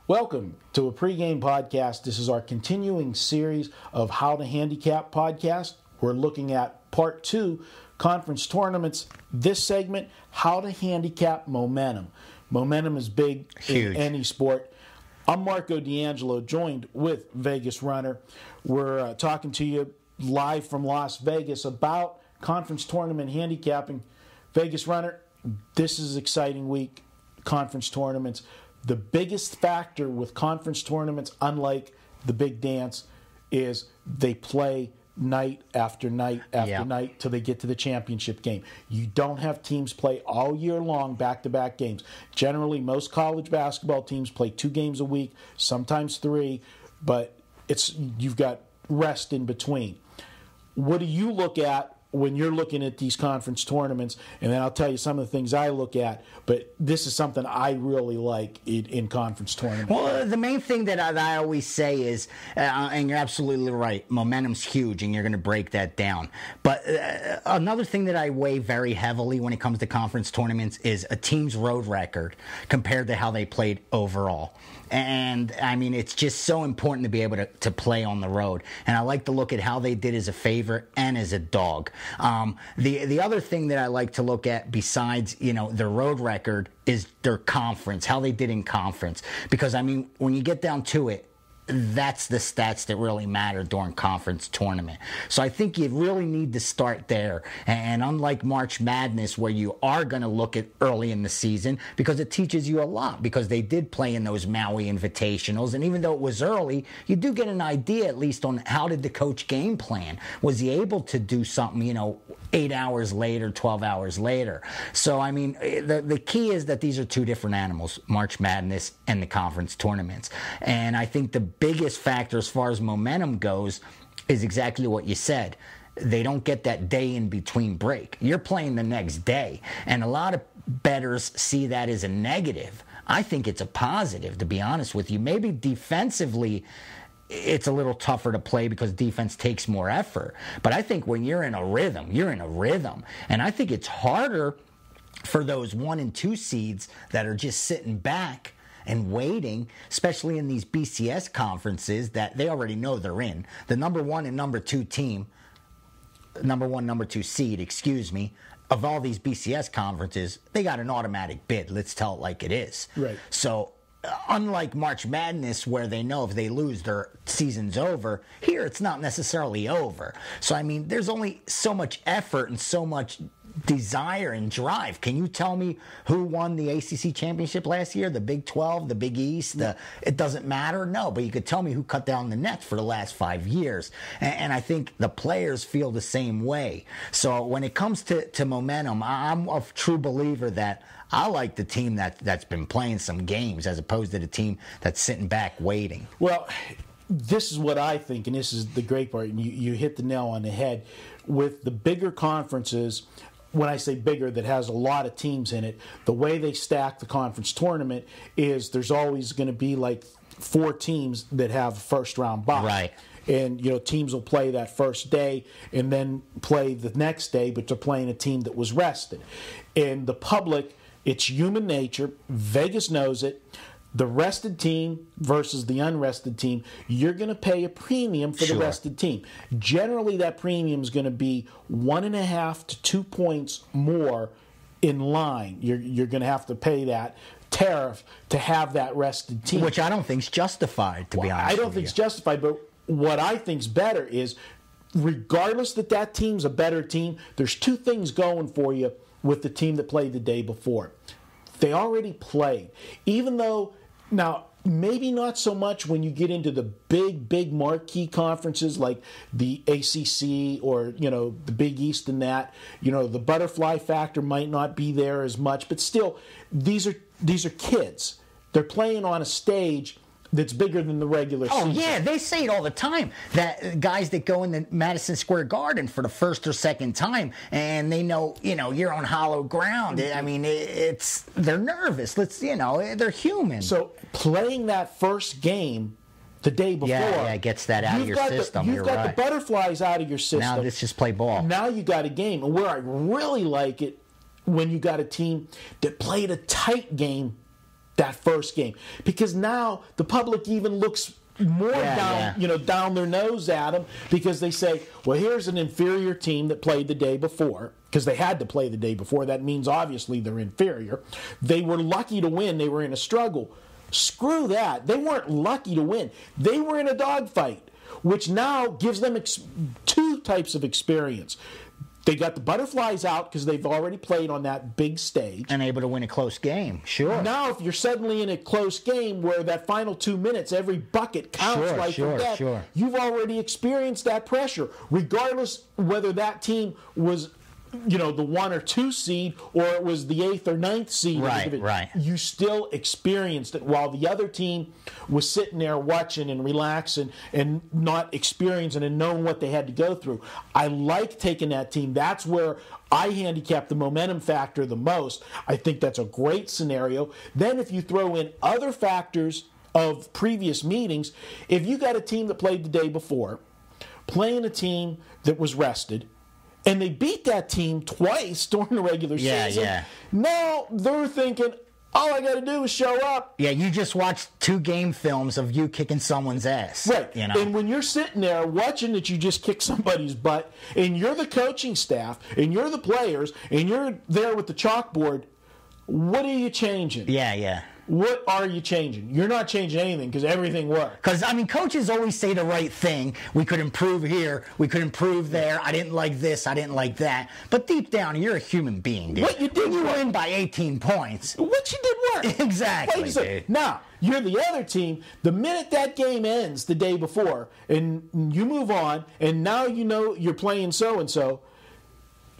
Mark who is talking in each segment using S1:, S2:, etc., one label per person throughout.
S1: Welcome to a pregame podcast. This is our continuing series of How to Handicap podcast. We're looking at part 2, conference tournaments. This segment, How to Handicap Momentum. Momentum is big in any sport. I'm Marco D'Angelo, joined with Vegas Runner. We're talking to you live from Las Vegas about conference tournament handicapping. Vegas Runner, this is an exciting week, conference tournaments. The biggest factor with conference tournaments, unlike the big dance, is they play night after night after night till they get to the championship game. You don't have teams play all year long back-to-back games. Generally, most college basketball teams play 2 games a week, sometimes 3, but you've got rest in between. What do you look at when you're looking at these conference tournaments? And then I'll tell you some of the things I look at, but this is something I really like in conference tournaments.
S2: Well, the main thing that I always say is, and you're absolutely right, momentum's huge, and you're going to break that down. But another thing that I weigh very heavily when it comes to conference tournaments is a team's road record compared to how they played overall. And, I mean, it's just so important to be able to play on the road. And I like to look at how they did as a favorite and as a dog. The other thing that I like to look at besides, their road record is their conference, how they did in conference. Because, I mean, when you get down to it, that's the stats that really matter during conference tournament. So I think you really need to start there. And unlike March Madness, where you are going to look at early in the season, because it teaches you a lot, because they did play in those Maui Invitationals. And even though it was early, you do get an idea at least on how did the coach game plan. Was he able to do something, 8 hours later, 12 hours later? So, I mean, the key is that these are 2 different animals, March Madness and the conference tournaments. And I think the biggest factor as far as momentum goes is exactly what you said. They don't get that day in between break. You're playing the next day. And a lot of bettors see that as a negative. I think it's a positive, to be honest with you. Maybe defensively, it's a little tougher to play because defense takes more effort. But I think when you're in a rhythm, you're in a rhythm. And I think it's harder for those 1 and 2 seeds that are just sitting back and waiting, especially in these BCS conferences that they already know they're in. The number 1 and number 2 team, number 1, number 2 seed, of all these BCS conferences, they got an automatic bid. Let's tell it like it is.
S1: Right.
S2: So, unlike March Madness, where they know if they lose, their season's over, here it's not necessarily over. So, I mean, there's only so much effort and so much desire and drive. Can you tell me who won the ACC championship last year? The Big 12, the Big East? It doesn't matter? No, but you could tell me who cut down the nets for the last 5 years. And I think the players feel the same way. So when it comes to momentum, I'm a true believer that I like the team that's been playing some games as opposed to the team that's sitting back waiting.
S1: Well, this is what I think, and this is the great part, and you hit the nail on the head. With the bigger conferences, when I say bigger, that has a lot of teams in it, the way they stack the conference tournament is there's always going to be like 4 teams that have a first-round bye.
S2: Right.
S1: And, teams will play that first day and then play the next day, but they're playing a team that was rested. And the public, it's human nature. Vegas knows it. The rested team versus the unrested team, you're going to pay a premium for the rested team. Generally, that premium is going to be 1.5 to 2 points more in line. You're going to have to pay that tariff to have that rested team.
S2: Which I don't think is justified, to be honest with you.
S1: I don't think it's justified, but what I think is better is, regardless that team's a better team, there's 2 things going for you with the team that played the day before. They already played. Even though, now, maybe not so much when you get into the big marquee conferences like the ACC or, the Big East and that. The butterfly factor might not be there as much, but still, these are kids. They're playing on a stage that's bigger than the regular season.
S2: Oh, yeah, they say it all the time, that guys that go in the Madison Square Garden for the first or second time, and they know, you're on hollow ground. I mean, they're nervous. They're human.
S1: So playing that first game the day before.
S2: Yeah, it gets that out of your system.
S1: You've got the butterflies out of your system.
S2: Now let's just play ball.
S1: Now you got a game. And where I really like it, when you got a team that played a tight game that first game, because now the public even looks more down their nose at them, because they say, well, here's an inferior team that played the day before, because they had to play the day before. That means obviously they're inferior. They were lucky to win. They were in a struggle. Screw that. They weren't lucky to win. They were in a dogfight, which now gives them two types of experience. They got the butterflies out because they've already played on that big stage.
S2: And able to win a close game, sure.
S1: Now, if you're suddenly in a close game where that final 2 minutes, every bucket counts
S2: sure.
S1: you've already experienced that pressure, regardless whether that team was, the 1 or 2 seed or it was the 8th or 9th seed.
S2: Right.
S1: You still experienced it, while the other team was sitting there watching and relaxing and not experiencing and knowing what they had to go through. I like taking that team. That's where I handicap the momentum factor the most. I think that's a great scenario. Then if you throw in other factors of previous meetings, if you got a team that played the day before, playing a team that was rested, and they beat that team twice during the regular season. Now they're thinking, all I got to do is show up.
S2: Yeah, you just watched 2 game films of you kicking someone's ass.
S1: Right. And when you're sitting there watching that you just kick somebody's butt, and you're the coaching staff, and you're the players, and you're there with the chalkboard, what are you changing?
S2: Yeah.
S1: What are you changing? You're not changing anything, because everything worked.
S2: Because, coaches always say the right thing. We could improve here. We could improve there. I didn't like this. I didn't like that. But deep down, you're a human being, dude.
S1: What you did
S2: when you
S1: work.
S2: win by 18 points.
S1: What you did work.
S2: Exactly, dude.
S1: Now, you're the other team. The minute that game ends the day before, and you move on, and now you know you're playing so-and-so,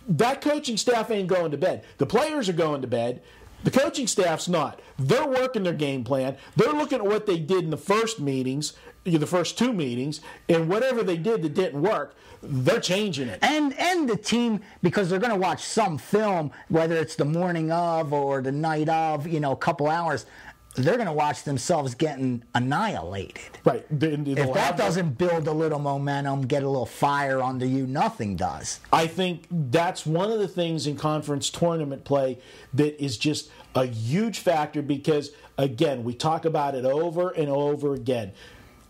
S1: that coaching staff ain't going to bed. The players are going to bed. The coaching staff's not. They're working their game plan. They're looking at what they did in the first meetings, the first 2 meetings, and whatever they did that didn't work, they're changing it.
S2: And the team, because they're going to watch some film, whether it's the morning of or the night of, a couple hours, they're going to watch themselves getting annihilated.
S1: Right.
S2: If that doesn't build a little momentum, get a little fire under you, nothing does.
S1: I think that's one of the things in conference tournament play that is just a huge factor, because, again, we talk about it over and over again.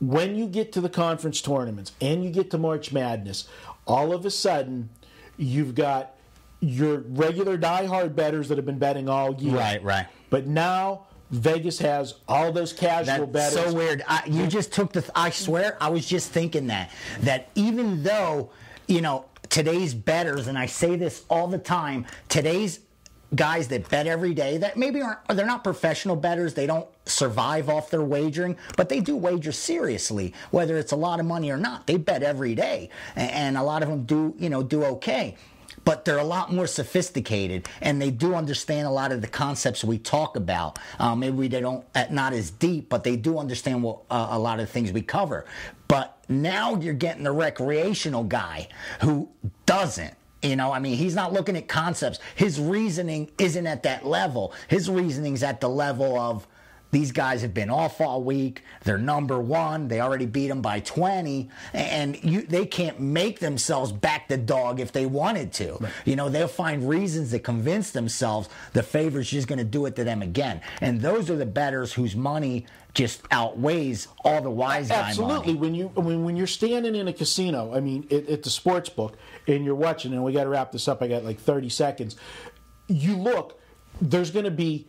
S1: When you get to the conference tournaments and you get to March Madness, all of a sudden you've got your regular diehard bettors that have been betting all year.
S2: Right.
S1: But now Vegas has all those casual bettors.
S2: That's so weird. You just took I swear, I was just thinking that even though, today's bettors, and I say this all the time, today's guys that bet every day, that maybe they're not professional bettors, they don't survive off their wagering, but they do wager seriously, whether it's a lot of money or not. They bet every day, and a lot of them do okay. But they're a lot more sophisticated, and they do understand a lot of the concepts we talk about. Maybe they don't, not as deep, but they do understand a lot of the things we cover. But now you're getting the recreational guy who doesn't. He's not looking at concepts. His reasoning isn't at that level. His reasoning's at the level of, these guys have been off all week. They're number 1. They already beat them by 20. And they can't make themselves back the dog if they wanted to. Right. They'll find reasons to convince themselves the favorite's just going to do it to them again. And those are the bettors whose money just outweighs all the wise guy
S1: Absolutely.
S2: money.
S1: When you're standing in a casino, at the sports book, and you're watching, and we got to wrap this up. I got like 30 seconds. You look, there's going to be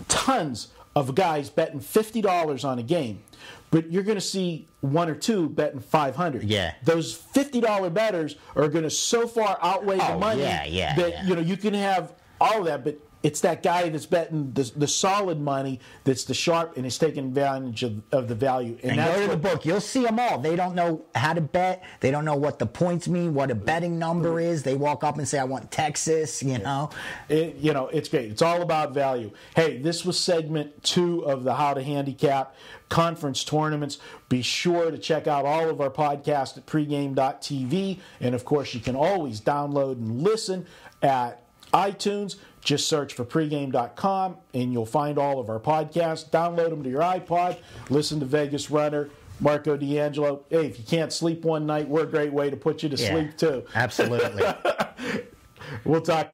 S1: tons of guys betting $50 on a game, but you're going to see 1 or 2 betting $500.
S2: Yeah.
S1: Those $50 bettors are going to so far outweigh the money that you can have all of that, but it's that guy that's betting the solid money that's the sharp and is taking advantage of the value.
S2: And go to the book. You'll see them all. They don't know how to bet. They don't know what the points mean, what a betting number is. They walk up and say, I want Texas,
S1: It's great. It's all about value. Hey, this was segment 2 of the How to Handicap Conference Tournaments. Be sure to check out all of our podcasts at pregame.tv. And, of course, you can always download and listen at iTunes. Just search for pregame.com and you'll find all of our podcasts. Download them to your iPod. Listen to Vegas Runner, Marco D'Angelo. Hey, if you can't sleep one night, we're a great way to put you to sleep, too.
S2: Absolutely.
S1: We'll talk.